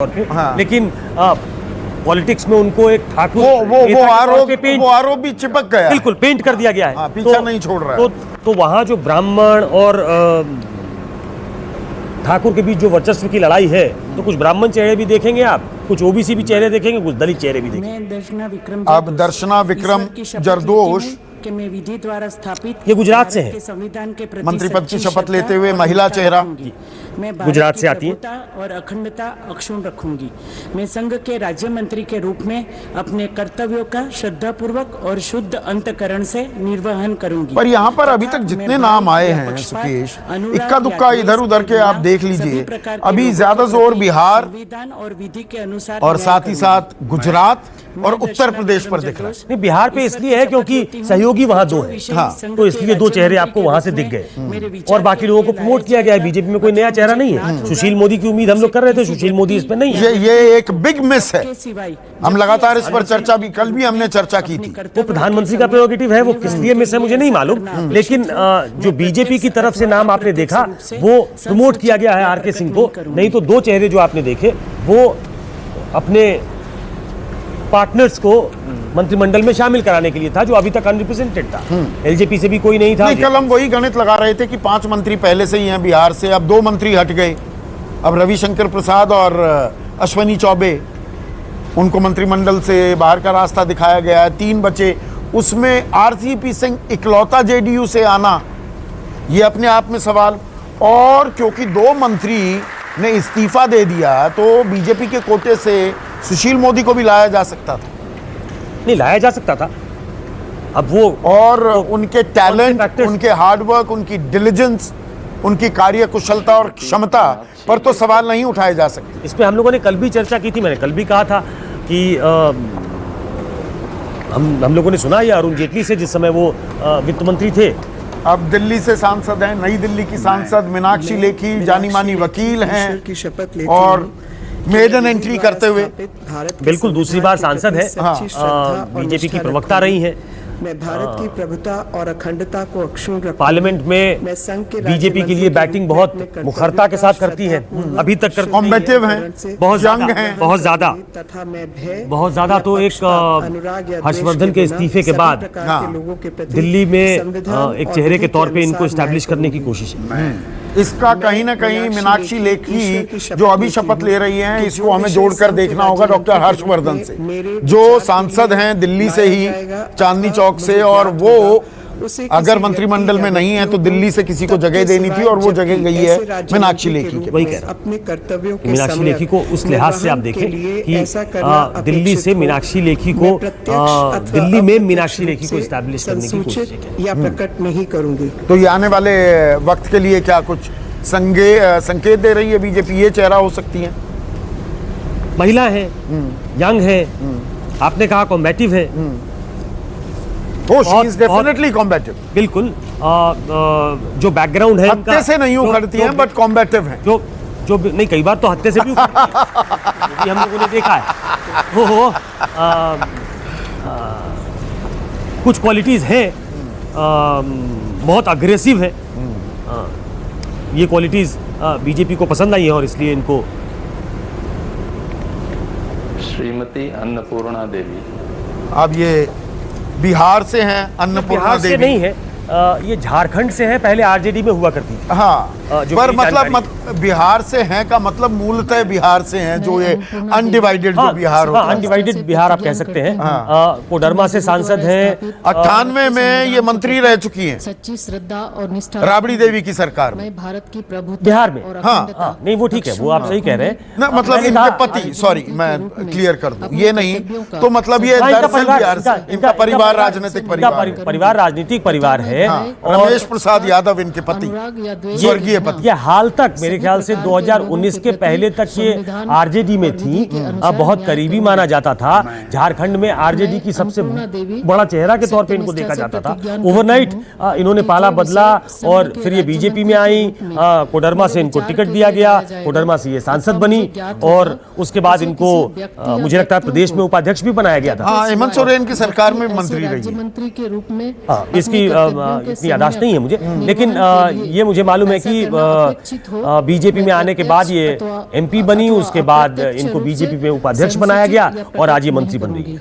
तौर पे। हाँ। लेकिन पॉलिटिक्स में उनको एक ठाकुर वो आरोप भी चिपक गया, बिल्कुल पेंट कर दिया गया है। हाँ, पीछा नहीं छोड़ रहा है। तो वहां जो ब्राह्मण और ठाकुर के बीच जो वर्चस्व की लड़ाई है, तो कुछ ब्राह्मण चेहरे भी देखेंगे आप, कुछ ओबीसी भी चेहरे देखेंगे, कुछ दलित चेहरे भी देखेंगे। अब दर्शना विक्रम जरदोश कि मैं विधि द्वारा स्थापित ये गुजरात से हैं। संविधान के प्रति मंत्री पद की सच्ची शपथ लेते श्रद्धा हुए और महिला निष्ठा चेहरा। रखूंगी। मैं भारत गुजरात की से आती हैं। प्रभुता और अखंडता अक्षुण्ण रखूंगी। मैं संघ के राज्य मंत्री के रूप में अपने कर्तव्यों का श्रद्धापूर्वक और शुद्ध अंतकरण से निर्वहन करूंगी। पर यहाँ पर अभी तक तथा जितने मैं नाम भाव आए या हैं पक्षपात, सुकेश, अनुराग इक्का दुक्का या इधर उधर के द्वेष आप के देख बिना लीजिए। सभी प्रकार के अभी लोगों ज्यादा के जोर प्रति बिहार संविधान और विधि के अनुसार और न्याय साथ ही करूंगी। साथ गुजरात और मैं उत्तर दर्शना प्रदेश पर विक्रम दिख रहा है। जरदोश नहीं, बिहार पे इस इसलिए है वक्त क्योंकि शपथ लेती हूँ सहयोगी वहां जो दो हैं। विषय हाँ, संघ तो के इसलिए दो राज्य चेहरे मंत्री आपको के वहां रूप से दिख में गए। मेरे विचार और बाकी के लोगों को लिए प्रमोट किया गया है। बीजेपी में कोई नया चेहरा नहीं है। सुशील मोदी की उम्मीद हम लोग कर रहे थे, सुशील मोदी इसमें नहीं है। ये एक बिग मिस है। के सिवाय हम लगातार इस पर चर्चा भी, कल भी हमने चर्चा की थी। वो प्रधानमंत्री का प्रेरोगेटिव है, वो किस लिए मिस है मुझे नहीं मालूम, लेकिन जो बीजेपी की तरफ से नाम आपने देखा वो प्रमोट किया गया है आरके सिंह को। नहीं तो दो चेहरे जो आपने देखे वो अपने पार्टनर्स को मंत्रिमंडल में शामिल कराने के लिए था, जो अभी तक अनरिप्रेजेंटेड था। एलजेपी से भी कोई नहीं था। नहीं, कल हम वही गणित लगा रहे थे कि 5 मंत्री पहले से ही हैं बिहार से, अब 2 मंत्री हट गए। अब रविशंकर प्रसाद और अश्वनी चौबे, उनको मंत्रिमंडल से बाहर का रास्ता दिखाया गया है। 3 बचे, उसमें आरसीपी सिंह इकलौता जेडीयू से आना, ये अपने आप में सवाल। और क्योंकि 2 मंत्री ने इस्तीफा दे दिया तो बीजेपी के कोटे से सुशील मोदी को भी लाया जा सकता था। नहीं लाया जा सकता था। अब वो और उनके टैलेंट, factors? उनके हार्डवर्क, उनकी डिलीजेंस, उनकी कार्य कुशलता और क्षमता पर तो सवाल नहीं उठाए जा सकते। इस पे हम लोगों ने कल भी चर्चा की थी। मैंने कल भी कहा था कि हम लोगों ने सुना ये अरुण जेटली से, जिस समय वो वित्त मंत्री थे। अब दिल्ली से सांसद हैं, नई दिल्ली की सांसद मीनाक्षी लेखी जानी मानी वकील हैं और मेडन एंट्री करते हुए बिल्कुल दूसरी बार सांसद है, बीजेपी की प्रवक्ता रही हैं। मैं भारत की प्रभुता और अखंडता को अक्षुण्ण रखूंगी। पार्लियामेंट में मैं संघ के राज्य बीजेपी के मंत्री लिए के बैटिंग रूप में बहुत अपने कर्तव्यों मुखरता के का साथ करती है, श्रद्धापूर्वक अभी तक करती कॉम्बेटिव हैं, बहुत जंग ज्यादा, हैं। बहुत ज्यादा, तथा मैं भय बहुत ज्यादा। तो एक हर्षवर्धन के इस्तीफे के बाद दिल्ली में एक चेहरे के तौर पे इनको एस्टैब्लिश करने की कोशिश है। इसका कहीं ना कहीं मीनाक्षी लेखी जो अभी शपथ ले रही हैं, इसको हमें जोड़कर देखना होगा डॉक्टर हर्षवर्धन से, जो सांसद हैं दिल्ली से ही, चांदनी चौक से, और वो अगर मंत्रिमंडल में नहीं है तो दिल्ली से किसी को जगह देनी थी और वो जगह गई है मीनाक्षी लेखी के। वही कह रहा अपने कर्तव्यों के मीनाक्षी लेखी को उस लिहाज से आप देखें कि दिल्ली से मीनाक्षी लेखी को दिल्ली में मीनाक्षी लेखी को एस्टैब्लिश करने की कोशिश है। या प्रकट नहीं करूंगी। तो ये आने वाले वक्त के लिए क्या कुछ संकेत दे रही है बीजेपी? ये चेहरा हो सकती है। महिला है, यंग है, आपने कहा कॉम्बैटिव है। She is definitely combative. बिल्कुल जो बैकग्राउंड है हत्ते से नहीं उखड़ती हैं बट कॉम्बैटिव हैं। जो नहीं, कई बार तो हत्ते से भी उखड़ती हैं, ये हम लोगों ने देखा है। कुछ क्वालिटीज हैं, बहुत अग्रेसिव है। ये क्वालिटीज बीजेपी को पसंद आई है और इसलिए इनको। श्रीमती अन्नपूर्णा देवी, अब ये बिहार से हैं अन्नपूर्णा बिहार से देवी। नहीं है, ये झारखंड से है, पहले आरजेडी में हुआ करती थी। हाँ, जो पर मेरी मतलब बिहार से हैं का मतलब मूलतः बिहार से हैं, जो ये अनडिवाइडेड जो बिहार होता है। अनडिवाइडेड बिहार आप कह सकते हैं। कोडरमा से सांसद हैं। 98 में ये मंत्री रह चुकी हैं सच्ची श्रद्धा और निष्ठा राबड़ी देवी की सरकार में। मैं भारत की प्रभुता बिहार में। और हाँ, अखंडता नहीं वो ठीक है, वो आप सही कह रहे हैं ना, मतलब मैंने इनके कहा- पति, सॉरी मैं क्लियर कर दूं, ये नहीं तो मतलब ये हाँ, इनका दरअसल परिवार- बिहार से, इनका परिवार राजनीतिक परिवार है। परिवार राजनीतिक परिवार है। और रमेश प्रसाद यादव इनके पति, अनुराग या द्वेष स्वर्गीय पति। ये हाल तक मेरे ख्याल से 2019 के पहले तक ये आरजेडी में थी। अब बहुत करीबी माना जाता था। झारखंड में आरजेडी की सबसे बड़ा चेहरा के तौर पे इनको देखा जाता था। ओवरनाइट इन्होंने पाला बदला और फिर ये बीजेपी में आई। कोडरमा से इनको टिकट दिया गया, कोडरमा से ये सांसद बनी और उसके बाद इनको मुझे लगता है प्रदेश में उपाध्यक्ष भी बनाया गया था। हाँ, हेमंत सोरेन की सरकार में मंत्री रही राज्य है। मंत्री के रूप में इसकी इतनी याददाश्त नहीं है मुझे, लेकिन ये मुझे मालूम है कि बीजेपी में आने के बाद ये एमपी बनी, उसके बाद इनको बीजेपी में उपाध्यक्ष बनाया गया और आज ये मंत्री बन रही है।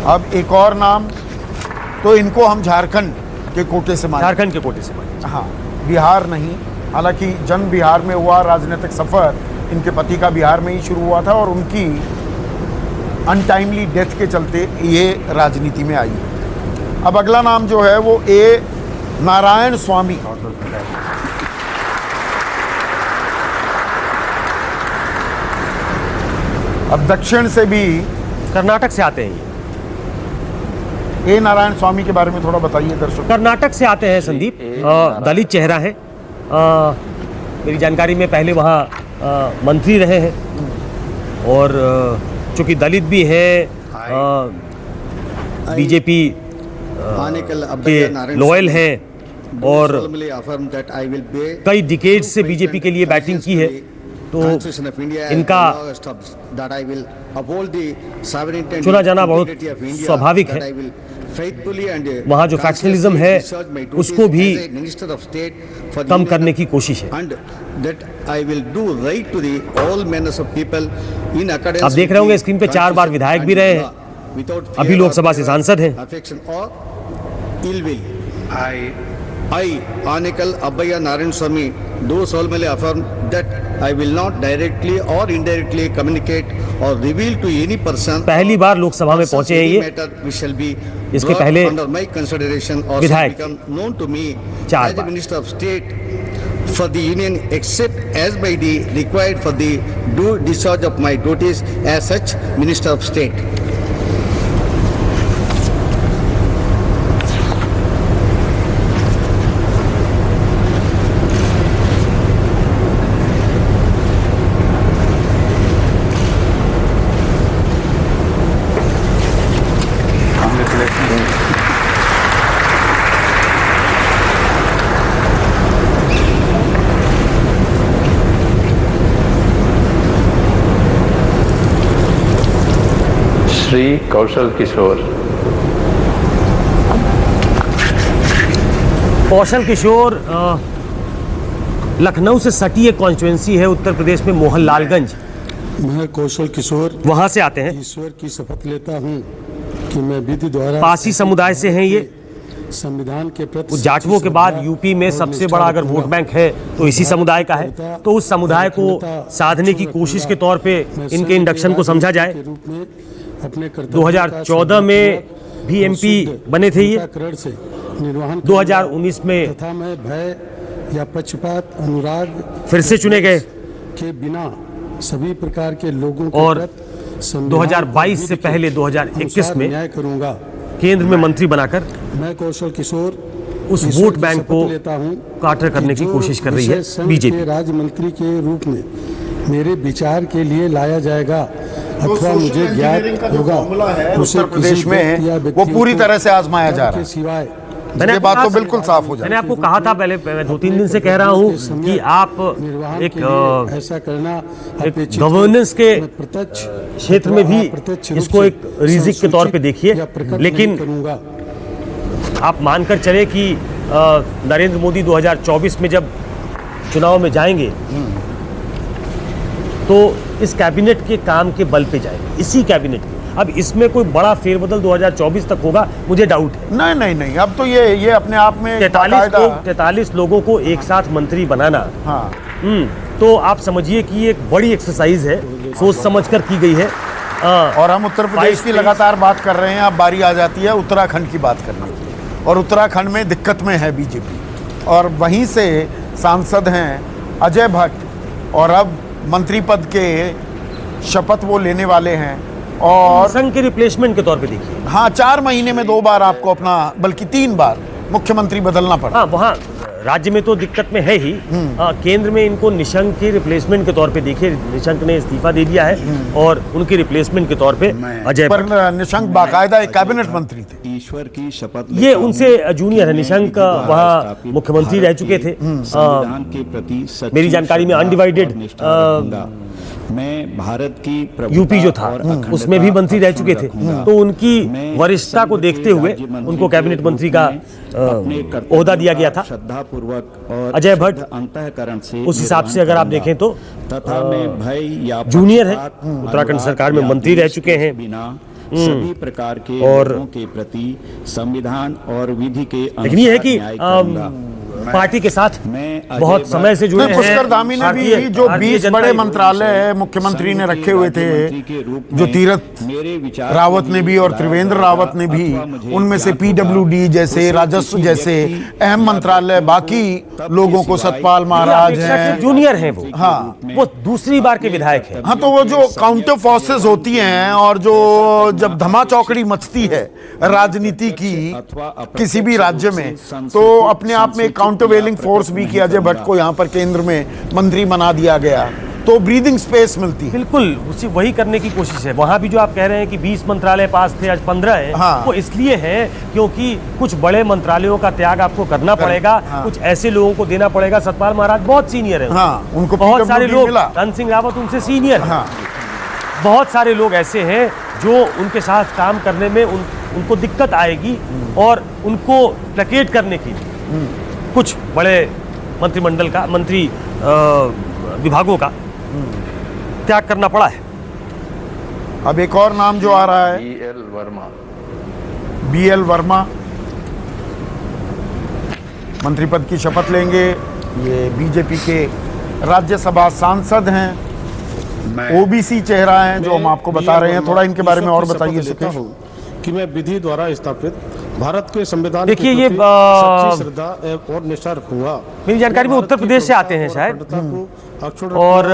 अब एक और नाम, तो इनको हम झारखंड के कोटे से माने, झारखंड के कोटे से माने। हाँ, बिहार नहीं। हालांकि जन्म बिहार में हुआ, राजनीतिक सफर इनके पति का बिहार में ही शुरू हुआ था और उनकी अनटाइमली डेथ के चलते ये राजनीति में आई। अब अगला नाम जो है वो ए नारायण स्वामी। अब दक्षिण से भी कर्नाटक से आते हैं ये। ए नारायण स्वामी के बारे में थोड़ा बताइए दर्शकों। कर्नाटक से आते हैं संदीप, दलित चेहरा है। मेरी जानकारी में पहले वहाँ मंत्री रहे हैं और चूंकि दलित भी है, बीजेपी के लॉयल हैं और कई डिकेड से बीजेपी के लिए बैटिंग की है, तो इनका चुना जाना बहुत स्वाभाविक है। वहाँ जो फैक्शनलिज्म है उसको भी कम करने की कोशिश है। आप देख रहे होंगे स्क्रीन पे 4 बार विधायक भी रहे हैं, अभी लोकसभा से सांसद हैं। I, Anikal Abhaya Narayan Swamy, do solemnly affirm that I will not directly or indirectly communicate or reveal to any person पहली बार लोकसभा में पहुंचे हैं ये। matter which shall be इसके पहले under my consideration or shall विधायक become known to me 4 as the bar. Minister of State for the Union, except as by the required for the due discharge of my duties as such Minister of State. Shri Kaushal Kishore. Kaushal Kishore Lucknow से सटी एक constituency है उत्तर प्रदेश में, मोहनलालगंज, मैं कौशल किशोर वहां से आते हैं। ईश्वर की शपथ लेता हूं कि मैं विधि द्वारा पासी समुदाय से हैं ये। संविधान के प्रति जाटवों के बाद यूपी में सबसे बड़ा अगर वोट बैंक है तो इसी समुदाय का है, तो उस समुदाय को साधने की कोशिश के तौर पे इनके इंडक्शन को समझा जाए। के रूप में अपने 2014 में भी एमपी बने थे ये, से निर्वहन 2019 में तथा मैं भय या पक्षपात अनुराग फिर से चुने गए के बिना सभी प्रकार के लोगों के और प्रति संविधान 2022 से पहले 2021 में न्याय करूंगा। केंद्र में मंत्री बनाकर मैं कौशल किशोर उस ईश्वर वोट की बैंक शपथ को लेता हूं काटर करने की जो कोशिश कर रही है विषय संघ बीजेपी। के राज्य मंत्री के रूप में मेरे विचार के लिए लाया जाएगा तो अथवा सोशल मुझे इंजीनियरिंग ज्ञात का जो होगा फॉर्मूला है उसे उत्तर प्रदेश किसी में व्यक्ति या वो व्यक्तियों पूरी को तरह से आजमाया जा के रहा है। सिवाय मैंने ये आपको बात कहा तो था- बिल्कुल साफ हो मैंने जाए। आपको कहा था पहले 2-3 दिन से कह रहा हूँ कि आप निर्वाहन एक के लिए ऐसा करना अपेक्षित गवर्नेंस के मैं प्रत्यक्ष क्षेत्र में भी अप्रत्यक्ष रूप इसको से एक रिजिक के तौर पे देखिए, या प्रकट लेकिन नहीं करूंगा। आप मानकर चले कि नरेंद्र मोदी 2024 में जब चुनाव में जाएंगे तो इस कैबिनेट के काम के बल पे जाएंगे, इसी कैबिनेट के। अब इसमें कोई बड़ा फेरबदल 2024 तक होगा, मुझे डाउट है। नहीं नहीं नहीं, अब तो ये अपने आप में 43 लोगों को एक साथ मंत्री बनाना, हाँ, तो आप समझिए कि एक बड़ी एक्सरसाइज है, सोच समझकर की गई है। और हम उत्तर प्रदेश की लगातार बात कर रहे हैं। अब बारी आ जाती है उत्तराखंड की बात करने की, और उत्तराखंड में दिक्कत में है बीजेपी, और वहीं से सांसद हैं अजय भट्ट, और अब मंत्री पद के शपथ वो लेने वाले हैं। और संघ के रिप्लेसमेंट के तौर पे देखिए, हाँ, 4 महीने में 2 बार आपको अपना, बल्कि 3 बार मुख्यमंत्री बदलना पड़ा। हाँ, वहाँ राज्य में तो दिक्कत में है ही, केंद्र में इनको निशंक के रिप्लेसमेंट के तौर पे देखिए, निशंक ने इस्तीफा दे दिया है और उनके रिप्लेसमेंट के तौर पे अजय पर निशंक बाकायदा एक कैबिनेट मंत्री थे। ईश्वर की शपथ ये उनसे जूनियर है। निशंक वहाँ मुख्यमंत्री रह चुके थे। संविधान के प्रति मेरी जानकारी में अनडिवाइडेड मैं भारत की यूपी जो था उसमें भी मंत्री रह चुके थे, तो उनकी वरिष्ठता को देखते हुए उनको कैबिनेट मंत्री का ओहदा दिया गया था। श्रद्धापूर्वक और अजय भट्ट अंतःकरण से उस हिसाब से अगर आप देखें तो तथा मैं भय या जूनियर है, पक्षपात, उत्तराखंड सरकार में या मंत्री रह द्वेष चुके हैं बिना सभी प्रकार के और लोगों के प्रति संविधान और विधि के लेकिन ये है कि अनुसार न्याय करूंगा। पार्टी के साथ मैं अजय बहुत समय से जुड़े नहीं, हैं। पुष्कर धामी ने भी जो 20 बड़े मंत्रालय मुख्यमंत्री ने रखे हुए थे, जो तीरथ रावत ने भी और त्रिवेंद्र रावत ने भी, उनमें से पीडब्ल्यूडी जैसे, राजस्व जैसे अहम मंत्रालय बाकी लोगों को सतपाल महाराज हैं, जूनियर हैं वो। हाँ, वो दूसरी बार के विधायक हैं। हाँ, तो वो जो काउंटर फोर्सेस होती हैं और जो जब धमा चौकड़ी मचती है राजनीति की किसी भी राज्य में, तो अपने आप में काउंटर वेलिंग फोर्स भी किया। अजय भट्ट को यहाँ पर केंद्र में मंत्री बना दिया गया, तो ब्रीदिंग स्पेस मिलती है। बिल्कुल वही करने की कोशिश है। वहां भी जो आप कह रहे हैं कि 20 मंत्रालय पास थे, आज 15 है। हाँ। वो इसलिए है क्योंकि कुछ बड़े मंत्रालयों का त्याग आपको करना पड़ेगा। हाँ। कुछ ऐसे लोगों को देना पड़ेगा। सतपाल महाराज बहुत सीनियर है। हाँ, उनको बहुत सारे PWD लोग, मिला। धन सिंह रावत उनसे सीनियर है। हाँ। बहुत सारे लोग ऐसे हैं जो उनके साथ काम करने में उनको दिक्कत आएगी और उनको प्लेकेट करने के लिए कुछ बड़े मंत्रिमंडल का मंत्री विभागों का त्याग करना पड़ा है। अब एक और नाम जो आ रहा है, BL वर्मा। BL वर्मा मंत्री पद की शपथ लेंगे। ये बीजेपी के राज्यसभा सांसद हैं, ओबीसी चेहरा हैं जो हम आपको बता रहे हैं। थोड़ा इनके बारे में और बताइए सुकेश। कि मैं विधि द्वारा स्थापित भारत के संविधान के देखिए, ये प्रति सच्ची श्रद्धा और निष्ठा रखूंगा। मेरी जानकारी में उत्तर प्रदेश से आते हैं शायद, और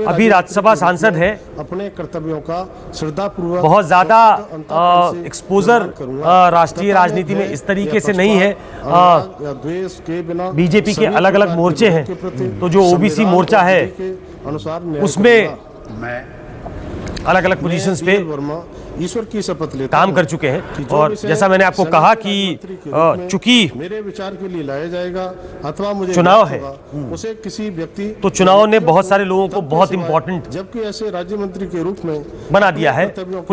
अभी राज्यसभा सांसद है। अपने कर्तव्यों का श्रद्धापूर्वक बहुत ज्यादा एक्सपोजर राष्ट्रीय राजनीति में इस तरीके से नहीं है। द्वेष के बिना बीजेपी के अलग अलग मोर्चे हैं, तो जो ओबीसी मोर्चा है उसमें अलग अलग पोजीशंस पे ईश्वर की शपथ लेता काम कर चुके हैं। और जैसा मैंने आपको कहा कि चूंकि मेरे विचार के लिए लाया जाएगा अथवा मुझे चुनाव है, उसे किसी व्यक्ति तो चुनाव ने बहुत सारे लोगों को बहुत इंपॉर्टेंट जबकि ऐसे राज्य मंत्री के रूप में बना दिया है।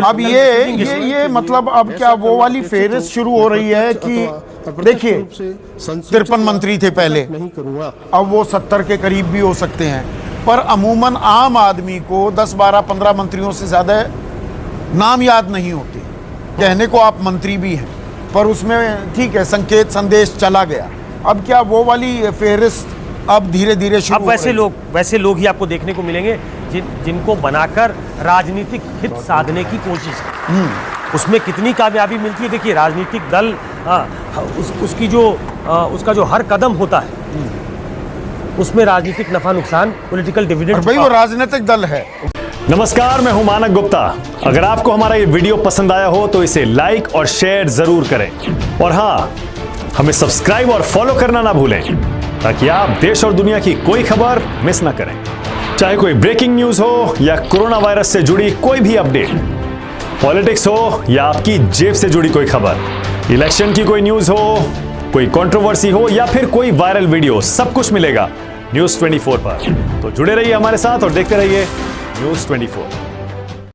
अब ये मतलब अब क्या वो वाली फेरिस्त शुरू हो रही है कि देखिए 53 मंत्री थे पहले, नहीं करूंगा। अब वो 70 के करीब भी हो सकते हैं, पर अमूमन आम आदमी को 10, 12, 15 मंत्रियों से ज्यादा नाम याद नहीं होते। कहने को आप मंत्री भी हैं, पर उसमें ठीक है संकेत संदेश चला गया। अब क्या वो वाली फेरिस्त अब धीरे धीरे शुरू अब वैसे लोग ही आपको देखने को मिलेंगे जिनको बनाकर राजनीतिक हित साधने की कोशिश है। उसमें कितनी कामयाबी मिलती है, देखिए राजनीतिक दल उसका जो हर कदम होता है उसमें राजनीतिक नफा नुकसान, पॉलिटिकल डिविडेंड, भाई वो राजनीतिक दल है। नमस्कार, मैं हूं मानक गुप्ता। अगर आपको हमारा ये वीडियो पसंद आया हो तो इसे लाइक और शेयर जरूर करें, और हाँ, हमें सब्सक्राइब और फॉलो करना ना भूलें ताकि आप देश और दुनिया की कोई खबर मिस ना करें। चाहे कोई ब्रेकिंग न्यूज हो या कोरोना वायरस से जुड़ी कोई भी अपडेट, पॉलिटिक्स हो या आपकी जेब से जुड़ी कोई खबर, इलेक्शन की कोई न्यूज हो, कोई कंट्रोवर्सी हो या फिर कोई वायरल वीडियो, सब कुछ मिलेगा News 24 पर। तो जुड़े रहिए हमारे साथ और देखते रहिए News 24।